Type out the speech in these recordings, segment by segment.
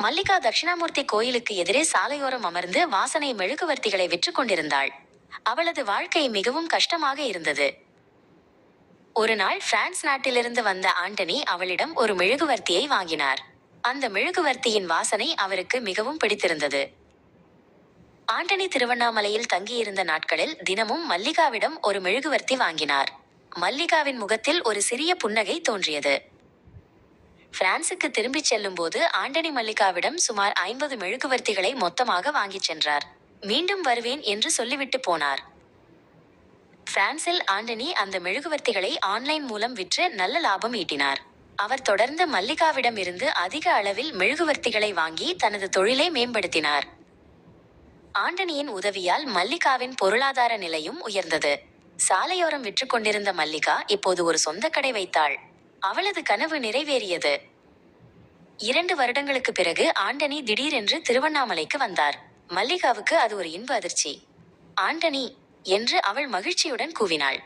மல்லிகா தட்சிணாமூர்த்தி கோயிலுக்கு எதிரே சாலையோரம் அமர்ந்து வாசனை மெழுகுவர்த்திகளை விற்று கொண்டிருந்தாள். அவளது வாழ்க்கை மிகவும் கஷ்டமாக இருந்தது. ஒரு நாள் பிரான்ஸ் நாட்டிலிருந்து வந்த ஆண்டனி அவளிடம் ஒரு மெழுகுவர்த்தியை வாங்கினார். அந்த மெழுகுவர்த்தியின் வாசனை அவருக்கு மிகவும் பிடித்திருந்தது. ஆண்டனி திருவண்ணாமலையில் தங்கியிருந்த நாட்களில் தினமும் மல்லிகாவிடம் ஒரு மெழுகுவர்த்தி வாங்கினார். மல்லிகாவின் முகத்தில் ஒரு சிறிய புன்னகை தோன்றியது. பிரான்சுக்கு திரும்பிச் செல்லும் போது ஆண்டனி மல்லிகாவிடம் சுமார் 50 மெழுகுவர்த்திகளை மொத்தமாக வாங்கிச் சென்றார். மீண்டும் வருவேன் என்று சொல்லிவிட்டு போனார். பிரான்சில் ஆண்டனி அந்த மெழுகுவர்த்திகளை ஆன்லைன் மூலம் விற்று நல்ல லாபம் ஈட்டினார். அவர் தொடர்ந்து மல்லிகாவிடம் இருந்து அதிக அளவில் மெழுகுவர்த்திகளை வாங்கி தனது தொழிலை மேம்படுத்தினார். ஆண்டனியின் உதவியால் மல்லிகாவின் பொருளாதார நிலையும் உயர்ந்தது. சாலையோரம் விற்று கொண்டிருந்த மல்லிகா இப்போது ஒரு சொந்த கடை வைத்தாள். அவளது கனவு நிறைவேறியது. 2 வருடங்களுக்கு பிறகு ஆண்டனி திடீரென்று திருவண்ணாமலைக்கு வந்தார். மல்லிகாவுக்கு அது ஒரு இன்ப அதிர்ச்சி. ஆண்டனி என்று அவள் மகிழ்ச்சியுடன் கூவினாள்.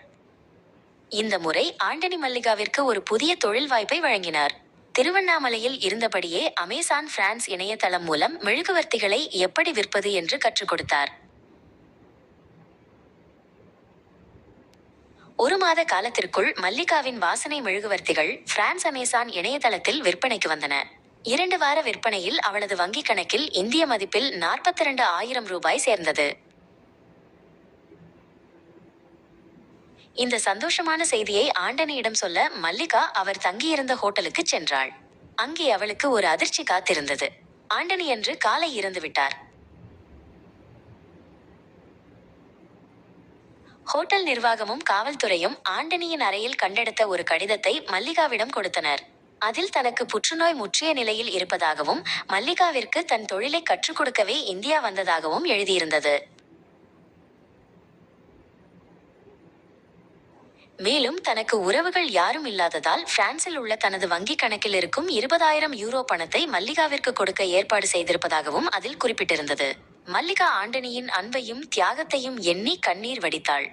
இந்த முறை ஆண்டனி மல்லிகாவிற்கு ஒரு புதிய தொழில் வாய்ப்பை வழங்கினார். திருவண்ணாமலையில் இருந்தபடியே அமேசான் பிரான்ஸ் இணையதளம் மூலம் மெழுகுவர்த்திகளை எப்படி விற்பது என்று கற்றுக் கொடுத்தார். 1 மாத காலத்திற்குள் மல்லிகாவின் வாசனை மெழுகுவர்த்திகள் பிரான்ஸ் அமேசான் இணையதளத்தில் விற்பனைக்கு வந்தன. 2 வார விற்பனையில் அவளது வங்கிக் கணக்கில் இந்திய மதிப்பில் 42,000 ரூபாய் சேர்ந்தது. இந்த சந்தோஷமான செய்தியை ஆண்டனியிடம் சொல்ல மல்லிகா அவர் தங்கியிருந்த ஹோட்டலுக்கு சென்றாள். அங்கே அவளுக்கு ஒரு அதிர்ச்சி காத்திருந்தது. ஆண்டனி அன்று காலை இறந்துவிட்டார். ஹோட்டல் நிர்வாகமும் காவல்துறையும் ஆண்டனியின் அறையில் கண்டெடுத்த ஒரு கடிதத்தை மல்லிகாவிடம் கொடுத்தனர். அதில் தனக்கு புற்றுநோய் முற்றிய நிலையில் இருப்பதாகவும் மல்லிகாவிற்கு தன் தொழிலை கற்றுக் கொடுக்கவே இந்தியா வந்ததாகவும் எழுதியிருந்தது. மேலும் தனக்கு உறவுகள் யாரும் இல்லாததால் பிரான்சில் உள்ள தனது வங்கிக் கணக்கில் இருக்கும் 20,000 யூரோ பணத்தை மல்லிகாவிற்கு கொடுக்க ஏற்பாடு செய்திருப்பதாகவும் அதில் குறிப்பிட்டிருந்தது. மல்லிகா ஆண்டனியின் அன்பையும் தியாகத்தையும் எண்ணி கண்ணீர் வடித்தாள்.